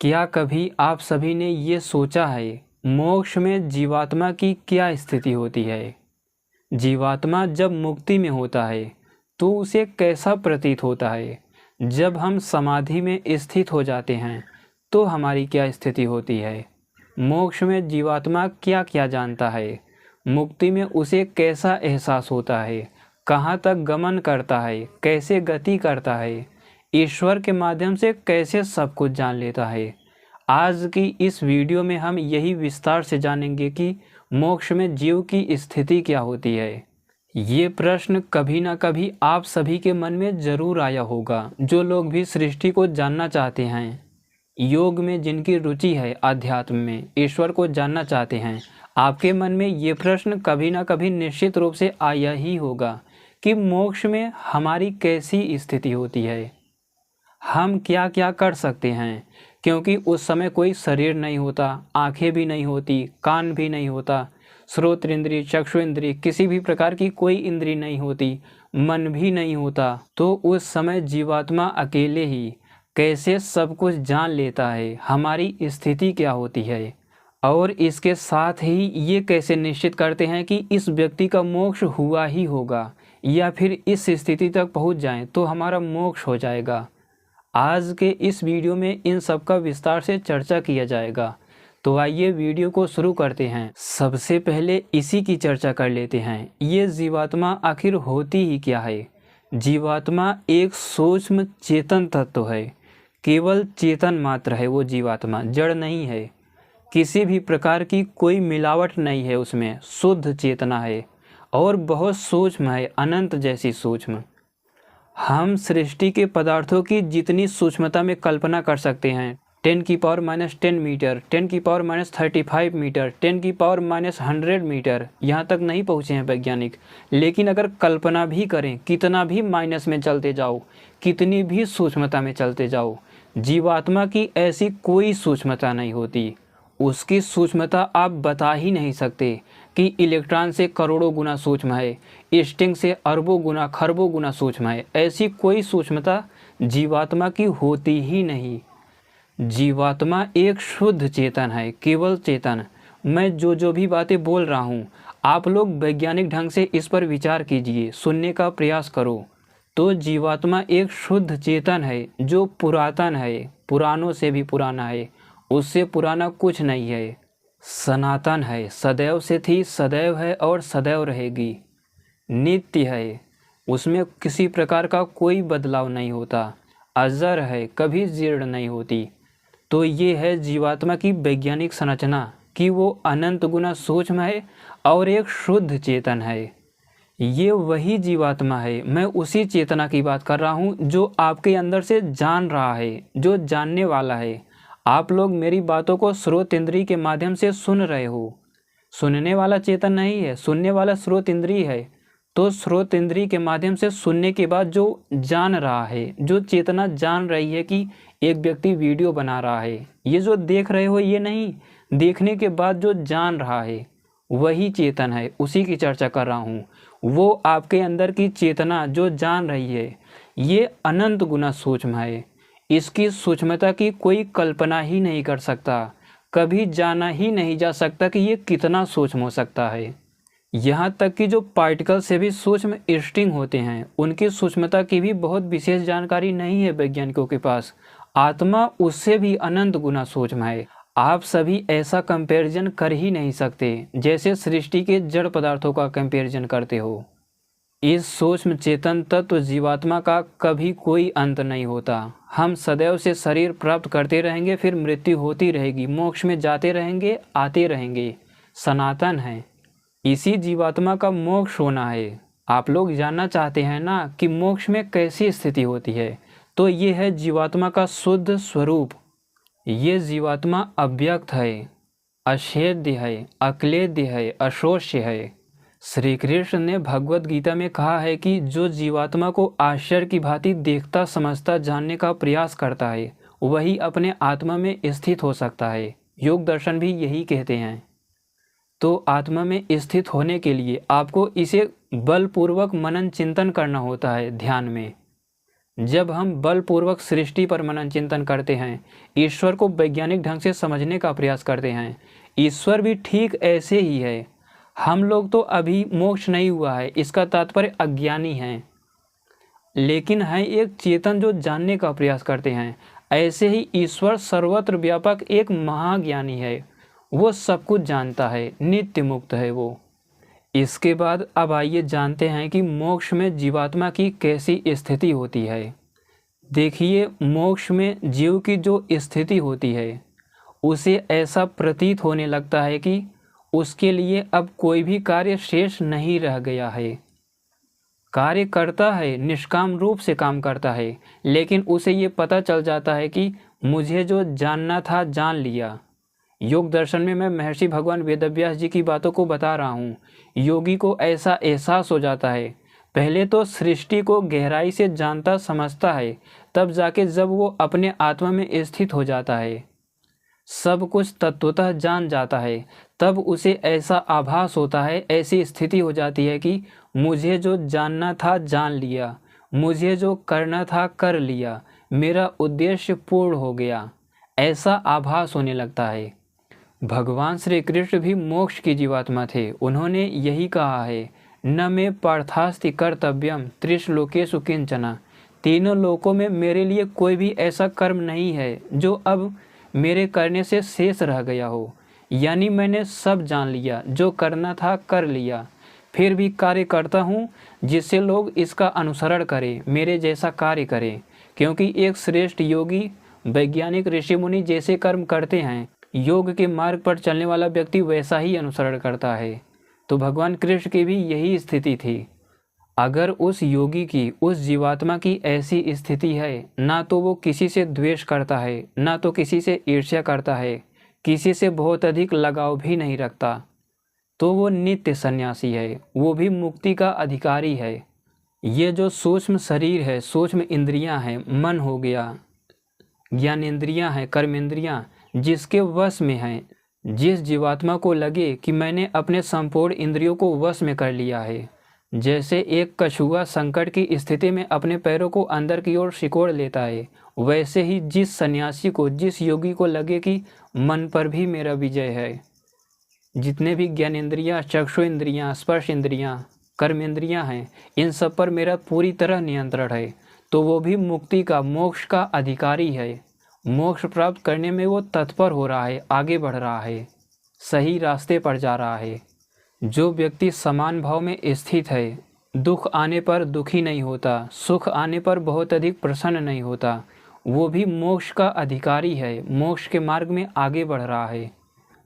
क्या कभी आप सभी ने ये सोचा है मोक्ष में जीवात्मा की क्या स्थिति होती है? जीवात्मा जब मुक्ति में होता है तो उसे कैसा प्रतीत होता है? जब हम समाधि में स्थित हो जाते हैं तो हमारी क्या स्थिति होती है? मोक्ष में जीवात्मा क्या क्या जानता है? मुक्ति में उसे कैसा एहसास होता है? कहाँ तक गमन करता है? कैसे गति करता है? ईश्वर के माध्यम से कैसे सब कुछ जान लेता है? आज की इस वीडियो में हम यही विस्तार से जानेंगे कि मोक्ष में जीव की स्थिति क्या होती है। ये प्रश्न कभी ना कभी आप सभी के मन में जरूर आया होगा, जो लोग भी सृष्टि को जानना चाहते हैं, योग में जिनकी रुचि है, अध्यात्म में ईश्वर को जानना चाहते हैं। आपके मन में ये प्रश्न कभी ना कभी निश्चित रूप से आया ही होगा कि मोक्ष में हमारी कैसी स्थिति होती है, हम क्या क्या कर सकते हैं, क्योंकि उस समय कोई शरीर नहीं होता, आंखें भी नहीं होती, कान भी नहीं होता, श्रोत इंद्रिय, चक्षु इंद्रिय, किसी भी प्रकार की कोई इंद्रिय नहीं होती, मन भी नहीं होता। तो उस समय जीवात्मा अकेले ही कैसे सब कुछ जान लेता है, हमारी स्थिति क्या होती है, और इसके साथ ही ये कैसे निश्चित करते हैं कि इस व्यक्ति का मोक्ष हुआ ही होगा, या फिर इस स्थिति तक पहुंच जाएं तो हमारा मोक्ष हो जाएगा। आज के इस वीडियो में इन सब का विस्तार से चर्चा किया जाएगा। तो आइए वीडियो को शुरू करते हैं। सबसे पहले इसी की चर्चा कर लेते हैं, ये जीवात्मा आखिर होती ही क्या है। जीवात्मा एक सूक्ष्म चेतन तत्व है, केवल चेतन मात्र है वो जीवात्मा, जड़ नहीं है, किसी भी प्रकार की कोई मिलावट नहीं है उसमें, शुद्ध चेतना है और बहुत सूक्ष्म है, अनंत जैसी सूक्ष्म। हम सृष्टि के पदार्थों की जितनी सूक्ष्मता में कल्पना कर सकते हैं, 10⁻⁻10 मीटर, 10⁻⁻35 मीटर, 10⁻⁻100 मीटर, यहाँ तक नहीं पहुँचे हैं वैज्ञानिक। लेकिन अगर कल्पना भी करें, कितना भी माइनस में चलते जाओ, कितनी भी सूक्ष्मता में चलते जाओ, जीवात्मा की ऐसी कोई सूक्ष्मता नहीं होती। उसकी सूक्ष्मता आप बता ही नहीं सकते कि इलेक्ट्रॉन से करोड़ों गुना सूक्ष्म है, स्टिंग से अरबों गुना, खरबों गुना सूक्ष्म है। ऐसी कोई सूक्ष्मता जीवात्मा की होती ही नहीं। जीवात्मा एक शुद्ध चेतन है, केवल चेतन। मैं जो भी बातें बोल रहा हूँ, आप लोग वैज्ञानिक ढंग से इस पर विचार कीजिए, सुनने का प्रयास करो। तो जीवात्मा एक शुद्ध चेतन है जो पुरातन है, पुरानों से भी पुराना है, उससे पुराना कुछ नहीं है, सनातन है, सदैव से थी, सदैव है और सदैव रहेगी, नित्य है, उसमें किसी प्रकार का कोई बदलाव नहीं होता, अजर है, कभी जीर्ण नहीं होती। तो ये है जीवात्मा की वैज्ञानिक संरचना कि वो अनंत गुना सूक्ष्म है और एक शुद्ध चेतन है। ये वही जीवात्मा है, मैं उसी चेतना की बात कर रहा हूँ जो आपके अंदर से जान रहा है, जो जानने वाला है। आप लोग मेरी बातों को स्रोत इंद्रिय के माध्यम से सुन रहे हो, सुनने वाला चेतन नहीं है, सुनने वाला स्रोत इंद्रिय है। तो स्रोत इंद्रिय के माध्यम से सुनने के बाद जो जान रहा है, जो चेतना जान रही है कि एक व्यक्ति वीडियो बना रहा है, ये जो देख रहे हो ये नहीं, देखने के बाद जो जान रहा है वही चेतन है, उसी की चर्चा कर रहा हूँ। वो आपके अंदर की चेतना जो जान रही है, ये अनंत गुना सूक्ष्म है, इसकी सूक्ष्मता की कोई कल्पना ही नहीं कर सकता, कभी जाना ही नहीं जा सकता कि ये कितना सूक्ष्म हो सकता है। यहाँ तक कि जो पार्टिकल से भी सूक्ष्म स्ट्रिंग होते हैं, उनकी सूक्ष्मता की भी बहुत विशेष जानकारी नहीं है वैज्ञानिकों के पास। आत्मा उससे भी अनंत गुना सूक्ष्म है। आप सभी ऐसा कंपैरिजन कर ही नहीं सकते जैसे सृष्टि के जड़ पदार्थों का कंपैरिजन करते हो। इस सूक्ष्म चेतन तत्व जीवात्मा का कभी कोई अंत नहीं होता। हम सदैव से शरीर प्राप्त करते रहेंगे, फिर मृत्यु होती रहेगी, मोक्ष में जाते रहेंगे, आते रहेंगे, सनातन है। इसी जीवात्मा का मोक्ष होना है। आप लोग जानना चाहते हैं ना कि मोक्ष में कैसी स्थिति होती है, तो ये है जीवात्मा का शुद्ध स्वरूप। ये जीवात्मा अव्यक्त है, अछेद्य है, अक्लेद्य है, अशोष्य है। श्री कृष्ण ने भगवत गीता में कहा है कि जो जीवात्मा को आश्चर्य की भांति देखता, समझता, जानने का प्रयास करता है, वही अपने आत्मा में स्थित हो सकता है। योग दर्शन भी यही कहते हैं। तो आत्मा में स्थित होने के लिए आपको इसे बलपूर्वक मनन चिंतन करना होता है ध्यान में। जब हम बलपूर्वक सृष्टि पर मनन चिंतन करते हैं, ईश्वर को वैज्ञानिक ढंग से समझने का प्रयास करते हैं, ईश्वर भी ठीक ऐसे ही है। हम लोग तो अभी मोक्ष नहीं हुआ है, इसका तात्पर्य अज्ञानी हैं, लेकिन है एक चेतन जो जानने का प्रयास करते हैं। ऐसे ही ईश्वर सर्वत्र व्यापक एक महाज्ञानी है, वो सब कुछ जानता है, नित्य मुक्त है वो। इसके बाद अब आइए जानते हैं कि मोक्ष में जीवात्मा की कैसी स्थिति होती है। देखिए, मोक्ष में जीव की जो स्थिति होती है, उसे ऐसा प्रतीत होने लगता है कि उसके लिए अब कोई भी कार्य शेष नहीं रह गया है। कार्य करता है, निष्काम रूप से काम करता है, लेकिन उसे ये पता चल जाता है कि मुझे जो जानना था जान लिया। योग दर्शन में मैं महर्षि भगवान वेदव्यास जी की बातों को बता रहा हूँ। योगी को ऐसा एहसास हो जाता है, पहले तो सृष्टि को गहराई से जानता समझता है, तब जाके जब वो अपने आत्मा में स्थित हो जाता है, सब कुछ तत्वतः जान जाता है, तब उसे ऐसा आभास होता है, ऐसी स्थिति हो जाती है कि मुझे जो जानना था जान लिया, मुझे जो करना था कर लिया, मेरा उद्देश्य पूर्ण हो गया, ऐसा आभास होने लगता है। भगवान श्री कृष्ण भी मोक्ष की जीवात्मा थे। उन्होंने यही कहा है, न मे पार्थास्ति कर्तव्यम त्रिशलोकेषु किंचन। तीनों लोकों में मेरे लिए कोई भी ऐसा कर्म नहीं है जो अब मेरे करने से शेष रह गया हो। यानी मैंने सब जान लिया, जो करना था कर लिया, फिर भी कार्य करता हूँ जिससे लोग इसका अनुसरण करें, मेरे जैसा कार्य करें। क्योंकि एक श्रेष्ठ योगी वैज्ञानिक ऋषि मुनि जैसे कर्म करते हैं, योग के मार्ग पर चलने वाला व्यक्ति वैसा ही अनुसरण करता है। तो भगवान कृष्ण की भी यही स्थिति थी। अगर उस योगी की, उस जीवात्मा की ऐसी स्थिति है, ना तो वो किसी से द्वेष करता है, ना तो किसी से ईर्ष्या करता है, किसी से बहुत अधिक लगाव भी नहीं रखता, तो वो नित्य सन्यासी है, वो भी मुक्ति का अधिकारी है। ये जो सूक्ष्म शरीर है, सूक्ष्म इंद्रियां हैं, मन हो गया, ज्ञानेंद्रियां हैं, कर्मेंद्रियां, जिसके वश में हैं, जिस जीवात्मा को लगे कि मैंने अपने संपूर्ण इंद्रियों को वश में कर लिया है, जैसे एक कछुआ संकट की स्थिति में अपने पैरों को अंदर की ओर सिकोड़ लेता है, वैसे ही जिस सन्यासी को, जिस योगी को लगे कि मन पर भी मेरा विजय है, जितने भी ज्ञानेंद्रियां, चक्षु इंद्रियां, स्पर्श इंद्रियां, कर्मेंद्रियां हैं, इन सब पर मेरा पूरी तरह नियंत्रण है, तो वो भी मुक्ति का, मोक्ष का अधिकारी है। मोक्ष प्राप्त करने में वो तत्पर हो रहा है, आगे बढ़ रहा है, सही रास्ते पर जा रहा है। जो व्यक्ति समान भाव में स्थित है, दुख आने पर दुखी नहीं होता, सुख आने पर बहुत अधिक प्रसन्न नहीं होता, वो भी मोक्ष का अधिकारी है, मोक्ष के मार्ग में आगे बढ़ रहा है।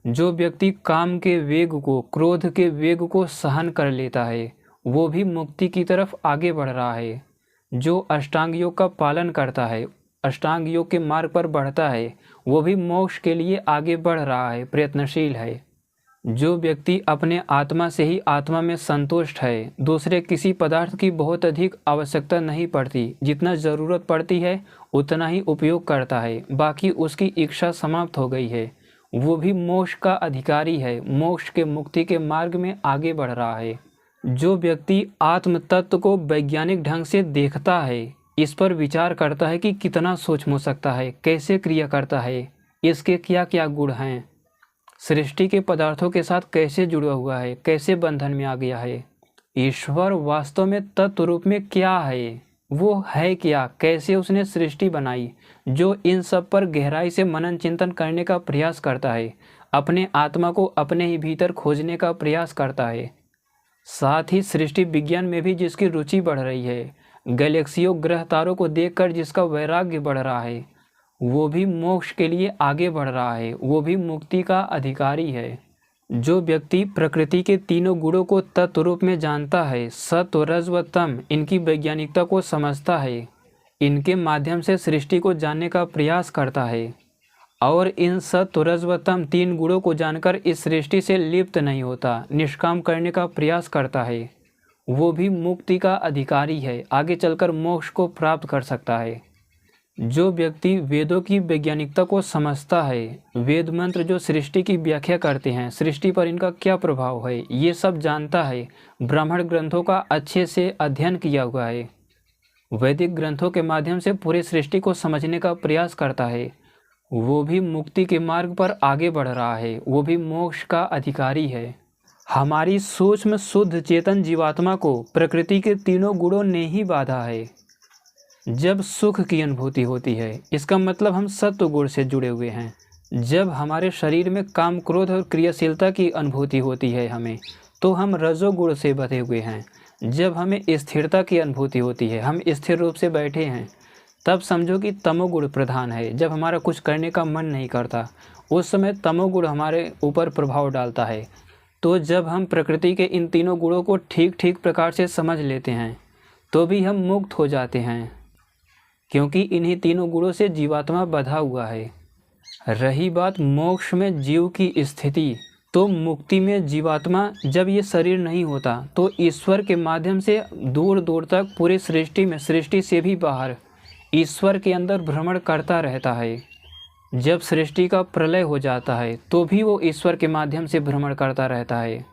जो व्यक्ति काम के वेग को, क्रोध के वेग को सहन कर लेता है, वो भी मुक्ति की तरफ आगे बढ़ रहा है। जो अष्टांग योग का पालन करता है, अष्टांग योग के मार्ग पर बढ़ता है, वो भी मोक्ष के लिए आगे बढ़ रहा है, प्रयत्नशील है। जो व्यक्ति अपने आत्मा से ही आत्मा में संतुष्ट है, दूसरे किसी पदार्थ की बहुत अधिक आवश्यकता नहीं पड़ती, जितना ज़रूरत पड़ती है उतना ही उपयोग करता है, बाकी उसकी इच्छा समाप्त हो गई है, वो भी मोक्ष का अधिकारी है, मोक्ष के, मुक्ति के मार्ग में आगे बढ़ रहा है। जो व्यक्ति आत्म तत्व को वैज्ञानिक ढंग से देखता है, इस पर विचार करता है कि कितना सूक्ष्म हो सकता है, कैसे क्रिया करता है, इसके क्या क्या गुण हैं, सृष्टि के पदार्थों के साथ कैसे जुड़ा हुआ है, कैसे बंधन में आ गया है, ईश्वर वास्तव में तत्व रूप में क्या है, वो है क्या, कैसे उसने सृष्टि बनाई। जो इन सब पर गहराई से मनन चिंतन करने का प्रयास करता है, अपने आत्मा को अपने ही भीतर खोजने का प्रयास करता है, साथ ही सृष्टि विज्ञान में भी जिसकी रुचि बढ़ रही है, गैलेक्सियों, ग्रह तारों को देखकर जिसका वैराग्य बढ़ रहा है, वो भी मोक्ष के लिए आगे बढ़ रहा है, वो भी मुक्ति का अधिकारी है। जो व्यक्ति प्रकृति के तीनों गुणों को तत्व रूप में जानता है, सत्व, रज व तम, इनकी वैज्ञानिकता को समझता है, इनके माध्यम से सृष्टि को जानने का प्रयास करता है, और इन सत्व, रज व तम तीन गुणों को जानकर इस सृष्टि से लिप्त नहीं होता, निष्काम करने का प्रयास करता है, वो भी मुक्ति का अधिकारी है, आगे चलकर मोक्ष को प्राप्त कर सकता है। जो व्यक्ति वेदों की वैज्ञानिकता को समझता है, वेद मंत्र जो सृष्टि की व्याख्या करते हैं, सृष्टि पर इनका क्या प्रभाव है, ये सब जानता है, ब्राह्मण ग्रंथों का अच्छे से अध्ययन किया हुआ है, वैदिक ग्रंथों के माध्यम से पूरे सृष्टि को समझने का प्रयास करता है, वो भी मुक्ति के मार्ग पर आगे बढ़ रहा है, वो भी मोक्ष का अधिकारी है। हमारी सूक्ष्म शुद्ध चेतन जीवात्मा को प्रकृति के तीनों गुणों ने ही बांधा है। जब सुख की अनुभूति होती है, इसका मतलब हम सत्व गुण से जुड़े हुए हैं। जब हमारे शरीर में काम, क्रोध और क्रियाशीलता की अनुभूति होती है हमें, तो हम रजोगुण से बंधे हुए हैं। जब हमें स्थिरता की अनुभूति होती है, हम स्थिर रूप से बैठे हैं, तब समझो कि तमोगुण प्रधान है। जब हमारा कुछ करने का मन नहीं करता, उस समय तमोगुण हमारे ऊपर प्रभाव डालता है। तो जब हम प्रकृति के इन तीनों गुणों को ठीक ठीक प्रकार से समझ लेते हैं, तो भी हम मुक्त हो जाते हैं, क्योंकि इन्हीं तीनों गुणों से जीवात्मा बंधा हुआ है। रही बात मोक्ष में जीव की स्थिति, तो मुक्ति में जीवात्मा जब ये शरीर नहीं होता, तो ईश्वर के माध्यम से दूर दूर तक पूरी सृष्टि में, सृष्टि से भी बाहर ईश्वर के अंदर भ्रमण करता रहता है। जब सृष्टि का प्रलय हो जाता है, तो भी वो ईश्वर के माध्यम से भ्रमण करता रहता है।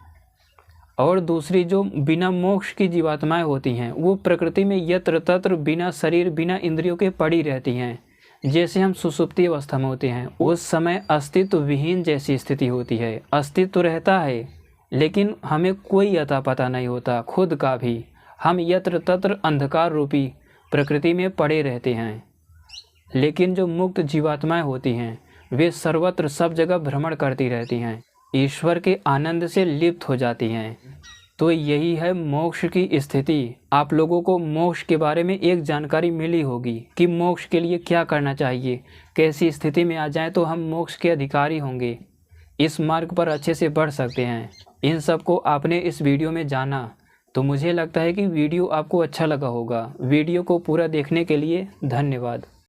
और दूसरी जो बिना मोक्ष की जीवात्माएं होती हैं, वो प्रकृति में यत्र तत्र बिना शरीर, बिना इंद्रियों के पड़ी रहती हैं। जैसे हम सुषुप्ति अवस्था में होते हैं, उस समय अस्तित्व विहीन जैसी स्थिति होती है। अस्तित्व रहता है, लेकिन हमें कोई अता पता नहीं होता खुद का भी। हम यत्र तत्र अंधकार रूपी प्रकृति में पड़े रहते हैं। लेकिन जो मुक्त जीवात्माएं होती हैं, वे सर्वत्र सब जगह भ्रमण करती रहती हैं, ईश्वर के आनंद से लिप्त हो जाती हैं। तो यही है मोक्ष की स्थिति। आप लोगों को मोक्ष के बारे में एक जानकारी मिली होगी कि मोक्ष के लिए क्या करना चाहिए, कैसी स्थिति में आ जाएं तो हम मोक्ष के अधिकारी होंगे, इस मार्ग पर अच्छे से बढ़ सकते हैं। इन सब को आपने इस वीडियो में जाना, तो मुझे लगता है कि वीडियो आपको अच्छा लगा होगा। वीडियो को पूरा देखने के लिए धन्यवाद।